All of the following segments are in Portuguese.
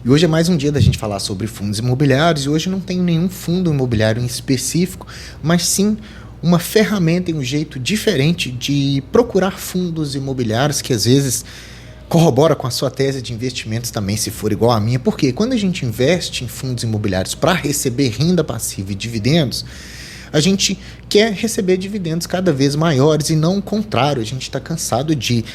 E hoje é mais um dia da gente falar sobre fundos imobiliários, e hoje não tem nenhum fundo imobiliário em específico, mas sim uma ferramenta e um jeito diferente de procurar fundos imobiliários que às vezes corrobora com a sua tese de investimentos também, se for igual à minha. Porque quando a gente investe em fundos imobiliários para receber renda passiva e dividendos, a gente quer receber dividendos cada vez maiores e não o contrário. A gente está cansado de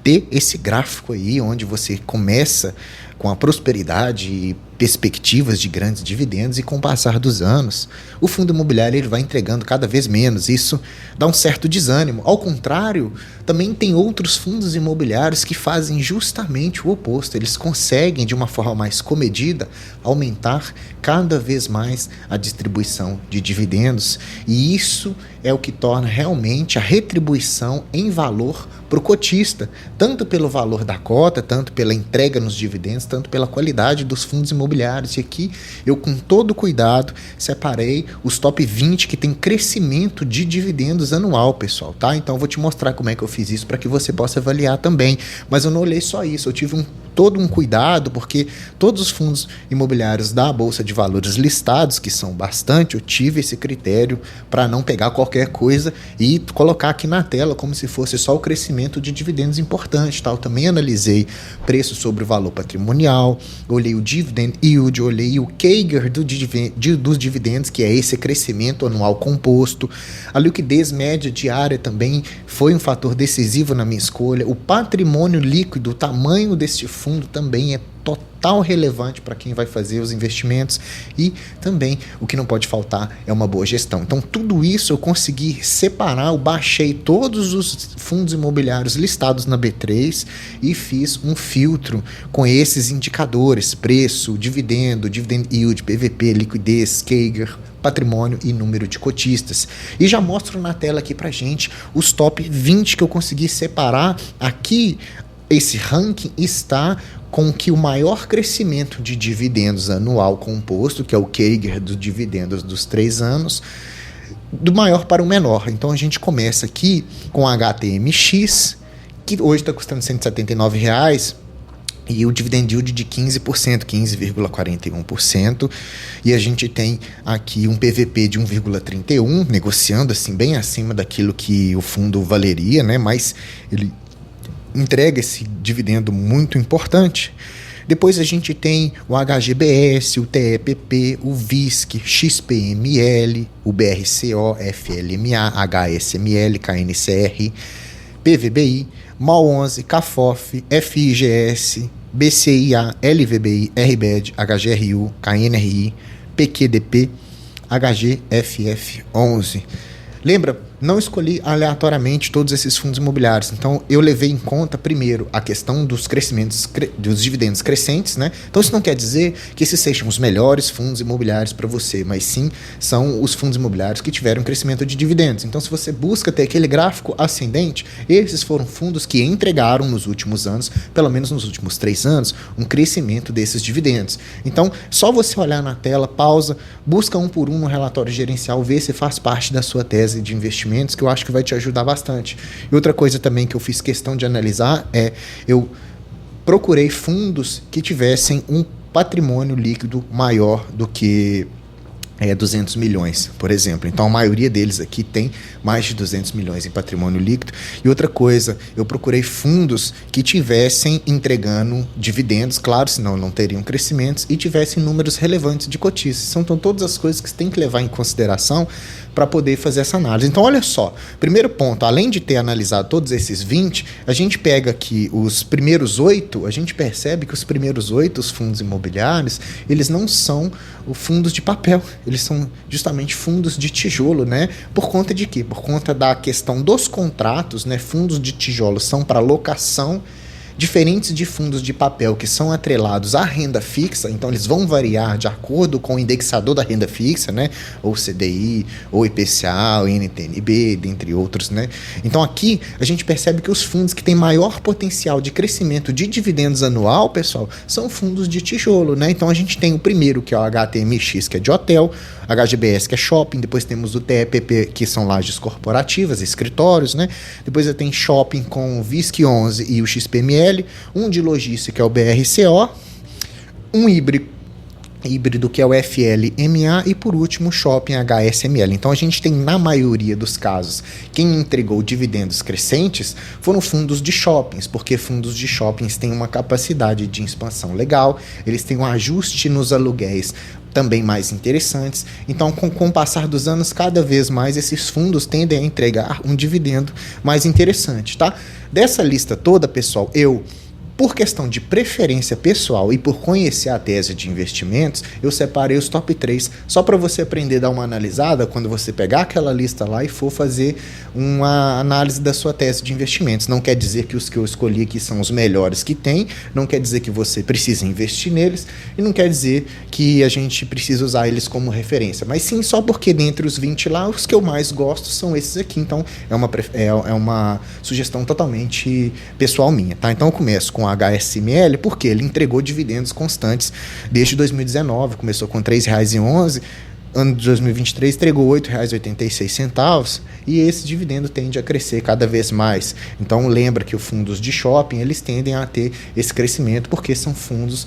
ter esse gráfico aí onde você começa com a prosperidade e perspectivas de grandes dividendos, e com o passar dos anos, o fundo imobiliário ele vai entregando cada vez menos. Isso dá um certo desânimo. Ao contrário, também tem outros fundos imobiliários que fazem justamente o oposto. Eles conseguem, de uma forma mais comedida, aumentar cada vez mais a distribuição de dividendos, e isso é o que torna realmente a retribuição em valor para o cotista, tanto pelo valor da cota, tanto pela entrega nos dividendos, tanto pela qualidade dos fundos imobiliários. E aqui eu, com todo cuidado, separei os top 20 que tem crescimento de dividendos anual, pessoal, tá? Então eu vou te mostrar como é que eu fiz isso para que você possa avaliar também. Mas eu não olhei só isso, eu tive todo um cuidado, porque todos os fundos imobiliários da Bolsa de Valores listados, que são bastante, eu tive esse critério para não pegar qualquer coisa e colocar aqui na tela como se fosse só o crescimento de dividendos importante, tá? Eu também analisei preço sobre o valor patrimonial, olhei o dividend yield, olhei o CAGR dos dividendos, que é esse crescimento anual composto. A liquidez média diária também foi um fator decisivo na minha escolha. O patrimônio líquido, o tamanho deste fundo também é total relevante para quem vai fazer os investimentos, e também o que não pode faltar é uma boa gestão. Então tudo isso eu consegui separar, eu baixei todos os fundos imobiliários listados na B3 e fiz um filtro com esses indicadores: preço, dividend yield, PVP, liquidez, CAGR, patrimônio e número de cotistas. E já mostro na tela aqui pra gente os top 20 que eu consegui separar. Aqui esse ranking está com que o maior crescimento de dividendos anual composto, que é o CAGR dos dividendos dos 3 anos, do maior para o menor. Então a gente começa aqui com a HTMX, que hoje está custando R$ 179, e o dividend yield de 15%, 15,41%, e a gente tem aqui um PVP de 1,31, negociando assim bem acima daquilo que o fundo valeria, né? Mas ele entrega esse dividendo muito importante. Depois a gente tem o HGBS, o TEPP, o VISC, XPML, o BRCO, FLMA, HSML, KNCR, PVBI, MAL11, CAFOF, FIGS, BCIA, LVBI, RBED, HGRU, KNRI, PQDP, HGFF11. Lembra, não escolhi aleatoriamente todos esses fundos imobiliários. Então eu levei em conta primeiro a questão dos crescimentos, dos dividendos crescentes, né? Então isso não quer dizer que esses sejam os melhores fundos imobiliários para você, mas sim são os fundos imobiliários que tiveram crescimento de dividendos. Então, se você busca ter aquele gráfico ascendente, esses foram fundos que entregaram nos últimos anos, pelo menos nos últimos 3 anos, um crescimento desses dividendos. Então, só você olhar na tela, pausa, busca um por um no relatório gerencial, ver se faz parte da sua tese de investimento, que eu acho que vai te ajudar bastante. E outra coisa também que eu fiz questão de analisar é, eu procurei fundos que tivessem um patrimônio líquido maior do que 200 milhões, por exemplo. Então a maioria deles aqui tem mais de 200 milhões em patrimônio líquido. E outra coisa, eu procurei fundos que tivessem entregando dividendos, claro, senão não teriam crescimentos, e tivessem números relevantes de cotistas. São então todas as coisas que você tem que levar em consideração para poder fazer essa análise. Então olha só, primeiro ponto, além de ter analisado todos esses 20, a gente pega aqui os primeiros 8, a gente percebe que os primeiros 8, os fundos imobiliários, eles não são fundos de papel, eles são justamente fundos de tijolo, né? Por conta de quê? Por conta da questão dos contratos, né? Fundos de tijolo são para locação, diferentes de fundos de papel que são atrelados à renda fixa. Então eles vão variar de acordo com o indexador da renda fixa, né? Ou CDI, ou IPCA, ou NTNB, dentre outros, né? Então aqui a gente percebe que os fundos que têm maior potencial de crescimento de dividendos anual, pessoal, são fundos de tijolo, né? Então a gente tem o primeiro, que é o HTMX, que é de hotel, HGBS, que é shopping, depois temos o TEPP, que são lajes corporativas, escritórios, né? Depois eu tenho shopping com o VISC 11 e o XPML, um de logística, que é o BRCO, um híbrido que é o FLMA e por último o Shopping HSML. Então a gente tem na maioria dos casos quem entregou dividendos crescentes foram fundos de shoppings, porque fundos de shoppings têm uma capacidade de expansão legal, eles têm um ajuste nos aluguéis também mais interessantes. Então, com o passar dos anos, cada vez mais esses fundos tendem a entregar um dividendo mais interessante, tá? Dessa lista toda, pessoal, por questão de preferência pessoal e por conhecer a tese de investimentos, eu separei os top 3 só para você aprender a dar uma analisada quando você pegar aquela lista lá e for fazer uma análise da sua tese de investimentos. Não quer dizer que os que eu escolhi aqui são os melhores que tem, não quer dizer que você precisa investir neles e não quer dizer que a gente precisa usar eles como referência, mas sim só porque dentre os 20 lá, os que eu mais gosto são esses aqui. Então é uma sugestão totalmente pessoal minha, tá? Então eu começo com HSML, porque ele entregou dividendos constantes desde 2019, começou com R$ 3,11, ano de 2023 entregou R$ 8,86 e esse dividendo tende a crescer cada vez mais. Então lembra que os fundos de shopping eles tendem a ter esse crescimento porque são fundos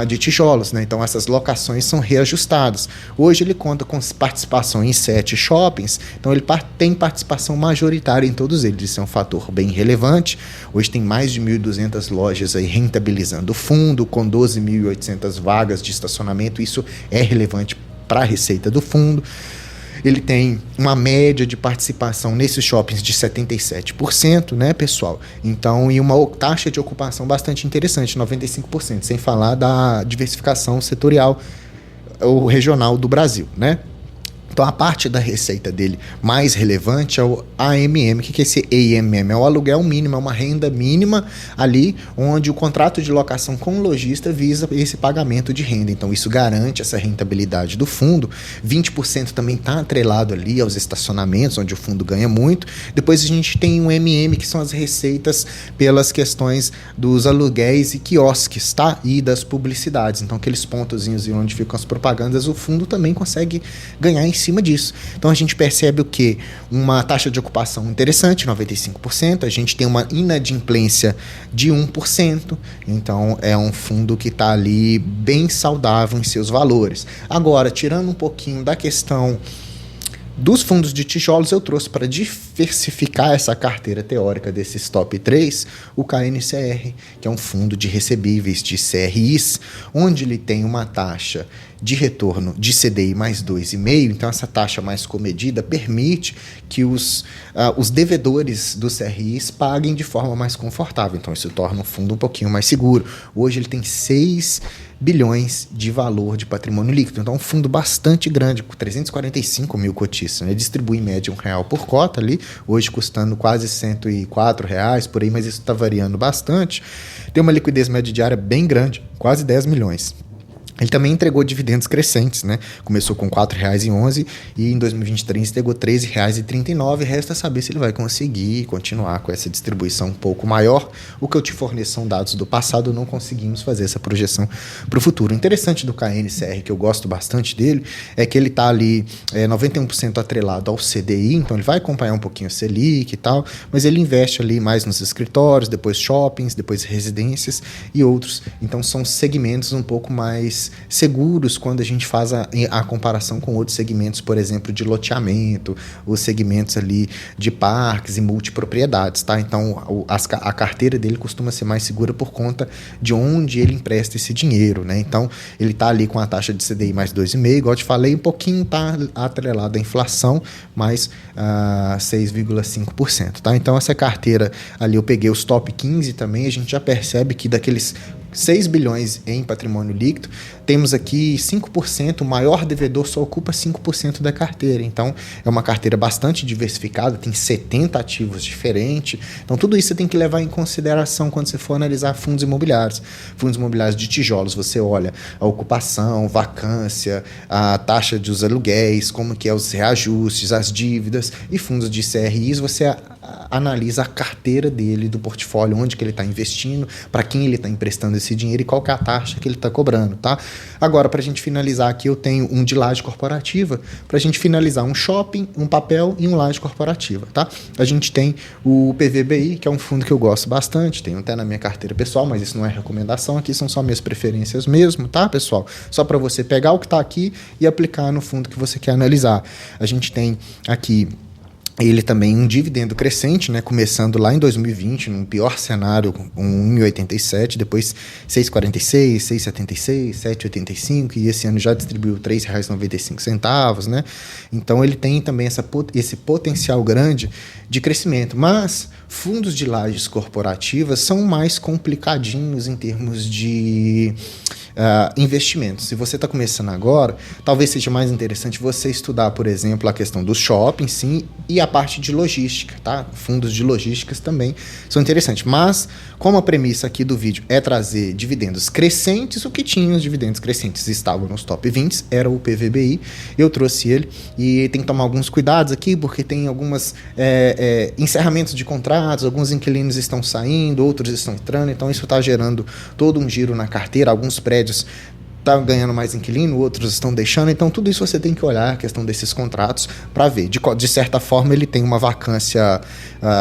de tijolos, né? Então essas locações são reajustadas. Hoje ele conta com participação em 7 shoppings, então ele tem participação majoritária em todos eles. Isso é um fator bem relevante. Hoje tem mais de 1.200 lojas aí rentabilizando o fundo, com 12.800 vagas de estacionamento. Isso é relevante para a receita do fundo. Ele tem uma média de participação nesses shoppings de 77%, né, pessoal? Então, e uma taxa de ocupação bastante interessante, 95%, sem falar da diversificação setorial ou regional do Brasil, né? Então, a parte da receita dele mais relevante é o AMM. O que é esse AMM? É o aluguel mínimo, é uma renda mínima ali, onde o contrato de locação com o lojista visa esse pagamento de renda. Então, isso garante essa rentabilidade do fundo. 20% também está atrelado ali aos estacionamentos, onde o fundo ganha muito. Depois a gente tem um MM, que são as receitas pelas questões dos aluguéis e quiosques, tá? E das publicidades. Então, aqueles pontozinhos onde ficam as propagandas, o fundo também consegue ganhar em cima disso. Então a gente percebe o quê? Uma taxa de ocupação interessante, 95%, a gente tem uma inadimplência de 1%, então é um fundo que está ali bem saudável em seus valores. Agora, tirando um pouquinho da questão dos fundos de tijolos, eu trouxe para diversificar essa carteira teórica desses top 3, o KNCR, que é um fundo de recebíveis de CRIs, onde ele tem uma taxa de retorno de CDI mais 2,5%, então essa taxa mais comedida permite que os devedores dos CRIs paguem de forma mais confortável, então isso torna o fundo um pouquinho mais seguro. Hoje ele tem 6 bilhões de valor de patrimônio líquido, então é um fundo bastante grande, com 345 mil cotistas, né? Distribui em média R$1 por cota ali, hoje custando quase R$104 por aí, mas isso está variando bastante. Tem uma liquidez média diária bem grande, quase 10 milhões. Ele também entregou dividendos crescentes, né? Começou com R$ 4,11 e em 2023 entregou R$ 13,39. Resta saber se ele vai conseguir continuar com essa distribuição um pouco maior. O que eu te forneço são dados do passado, não conseguimos fazer essa projeção para o futuro. O interessante do KNCR, que eu gosto bastante dele, é que ele está ali 91% atrelado ao CDI, então ele vai acompanhar um pouquinho o Selic e tal, mas ele investe ali mais nos escritórios, depois shoppings, depois residências e outros. Então são segmentos um pouco mais seguros quando a gente faz a comparação com outros segmentos, por exemplo, de loteamento, os segmentos ali de parques e multipropriedades, tá? Então, a carteira dele costuma ser mais segura por conta de onde ele empresta esse dinheiro, né? Então, ele tá ali com a taxa de CDI mais 2,5%, igual eu te falei, um pouquinho tá atrelado à inflação, mais 6,5%, tá? Então, essa carteira ali, eu peguei os top 15 também, a gente já percebe que daqueles 6 bilhões em patrimônio líquido, temos aqui 5%, o maior devedor só ocupa 5% da carteira, então é uma carteira bastante diversificada, tem 70 ativos diferentes, então tudo isso você tem que levar em consideração quando você for analisar fundos imobiliários. Fundos imobiliários de tijolos, você olha a ocupação, vacância, a taxa dos aluguéis, como que é os reajustes, as dívidas, e fundos de CRIs, você analisa a carteira dele, do portfólio, onde que ele está investindo, para quem ele está emprestando esse dinheiro e qual que é a taxa que ele está cobrando, tá? Agora, para a gente finalizar aqui, eu tenho um de laje corporativa, para a gente finalizar um shopping, um papel e um laje corporativa, tá? A gente tem o PVBI, que é um fundo que eu gosto bastante, tenho até na minha carteira pessoal, mas isso não é recomendação, aqui são só minhas preferências mesmo, tá, pessoal? Só para você pegar o que está aqui e aplicar no fundo que você quer analisar. A gente tem aqui ele também um dividendo crescente, né, começando lá em 2020, num pior cenário, com 1,87, depois 6,46, 6,76, 7,85, e esse ano já distribuiu R$ 3,95, né? Então ele tem também esse potencial grande de crescimento, mas fundos de lajes corporativas são mais complicadinhos em termos de investimentos. Se você está começando agora, talvez seja mais interessante você estudar, por exemplo, a questão do shopping, sim, e a parte de logística, tá? Fundos de logísticas também são interessantes. Mas, como a premissa aqui do vídeo é trazer dividendos crescentes, o que tinha os dividendos crescentes estavam nos top 20, era o PVBI. Eu trouxe ele e tem que tomar alguns cuidados aqui, porque tem algumas encerramentos de contratos, alguns inquilinos estão saindo, outros estão entrando, então isso está gerando todo um giro na carteira, alguns prédios estão ganhando mais inquilino, outros estão deixando, então tudo isso você tem que olhar, a questão desses contratos, para ver. De certa forma, ele tem uma vacância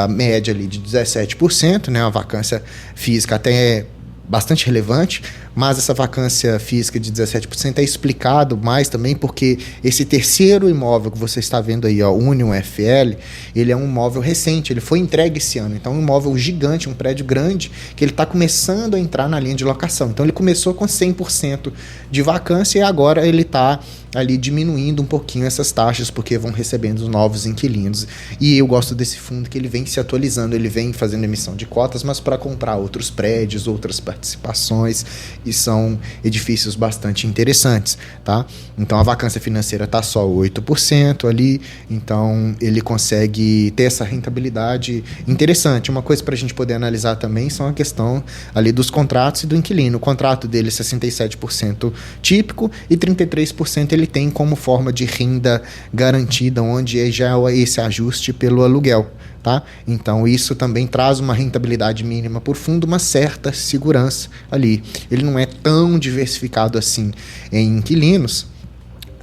média ali de 17%, né, uma vacância física até bastante relevante, mas essa vacância física de 17% é explicado mais também porque esse terceiro imóvel que você está vendo aí, ó, Union FL, ele é um imóvel recente, ele foi entregue esse ano, então é um imóvel gigante, um prédio grande, que ele está começando a entrar na linha de locação. Então ele começou com 100% de vacância e agora ele está ali diminuindo um pouquinho essas taxas, porque vão recebendo os novos inquilinos. E eu gosto desse fundo que ele vem se atualizando, ele vem fazendo emissão de cotas, mas para comprar outros prédios, outras participações, e são edifícios bastante interessantes, tá? Então a vacância financeira está só 8% ali, então ele consegue ter essa rentabilidade interessante. Uma coisa para a gente poder analisar também são a questão ali dos contratos e do inquilino. O contrato dele é 67% típico e 33% ele tem como forma de renda garantida, onde já é esse ajuste pelo aluguel, tá? Então isso também traz uma rentabilidade mínima por fundo, uma certa segurança ali. Ele não é tão diversificado assim em inquilinos,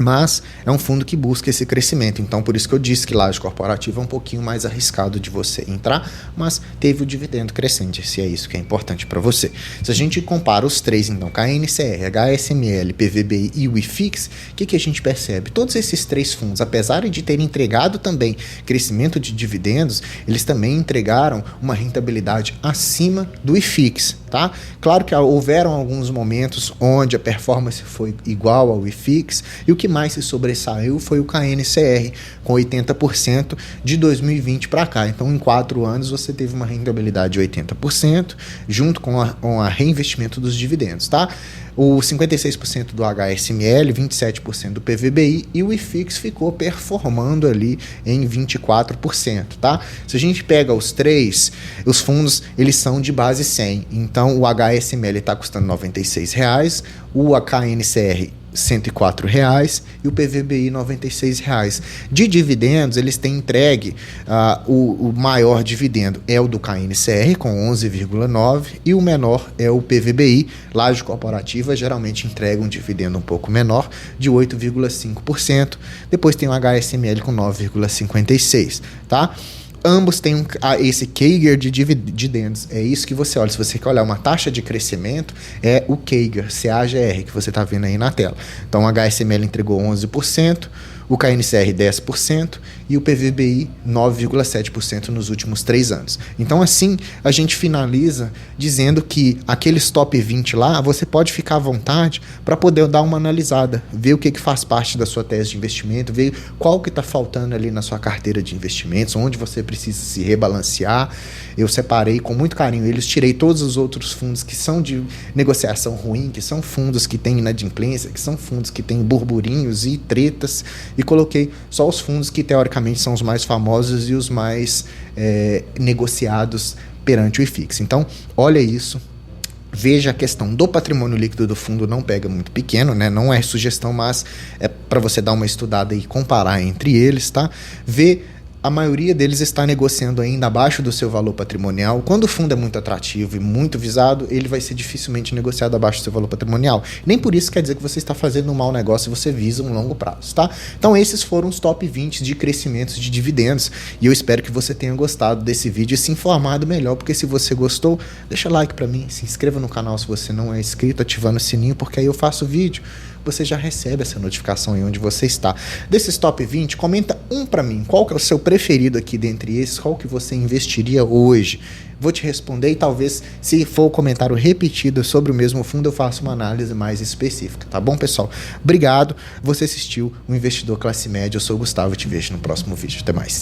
mas é um fundo que busca esse crescimento. Então, por isso que eu disse que laje corporativa é um pouquinho mais arriscado de você entrar, mas teve o dividendo crescente, se é isso que é importante para você. Se a gente compara os três, então, KNCR, HSML, PVBI e o IFIX, o que a gente percebe? Todos esses três fundos, apesar de terem entregado também crescimento de dividendos, eles também entregaram uma rentabilidade acima do IFIX, tá? Claro que houveram alguns momentos onde a performance foi igual ao IFIX, e o que mais se sobressaiu foi o KNCR, com 80% de 2020 para cá. Então, em 4 anos, você teve uma rentabilidade de 80%, junto com a reinvestimento dos dividendos, tá? O 56% do HSML, 27% do PVBI e o IFIX ficou performando ali em 24%, tá? Se a gente pega os três, os fundos, eles são de base 100. Então, o HSML está custando R$ 96,00, o KNCR R$ 104,00 e o PVBI R$ 96,00. De dividendos, eles têm entregue o maior dividendo é o do KNCR, com 11,9%, e o menor é o PVBI. Laje corporativa geralmente entrega um dividendo um pouco menor, de 8,5%. Depois tem o HSML com 9,56%, tá? Ambos têm esse CAGR de dividendos. É isso que você olha. Se você quer olhar uma taxa de crescimento, é o CAGR, CAGR, que você está vendo aí na tela. Então, o HSML entregou 11%, o KNCR 10% e o PVBI 9,7% nos últimos 3 anos. Então, assim, a gente finaliza dizendo que aqueles top 20 lá, você pode ficar à vontade para poder dar uma analisada, ver o que faz parte da sua tese de investimento, ver qual que está faltando ali na sua carteira de investimentos, onde você precisa se rebalancear. Eu separei com muito carinho eles, tirei todos os outros fundos que são de negociação ruim, que são fundos que têm inadimplência, que são fundos que têm burburinhos e tretas, e coloquei só os fundos que teoricamente são os mais famosos e os mais negociados perante o IFIX. Então, olha isso. Veja a questão do patrimônio líquido do fundo, não pega muito pequeno, né? Não é sugestão, mas é para você dar uma estudada e comparar entre eles, tá? Vê a maioria deles está negociando ainda abaixo do seu valor patrimonial. Quando o fundo é muito atrativo e muito visado, ele vai ser dificilmente negociado abaixo do seu valor patrimonial. Nem por isso quer dizer que você está fazendo um mau negócio e você visa um longo prazo, tá? Então esses foram os top 20 de crescimentos de dividendos e eu espero que você tenha gostado desse vídeo e se informado melhor, porque se você gostou, deixa like para mim, se inscreva no canal se você não é inscrito, ativando o sininho, porque aí eu faço vídeo, você já recebe essa notificação em onde você está. Desses top 20, comenta um para mim, qual que é o seu preferido aqui dentre esses, qual que você investiria hoje? Vou te responder e talvez, se for o comentário repetido sobre o mesmo fundo, eu faça uma análise mais específica, tá bom, pessoal? Obrigado, você assistiu o Investidor Classe Média, eu sou o Gustavo e te vejo no próximo vídeo. Até mais.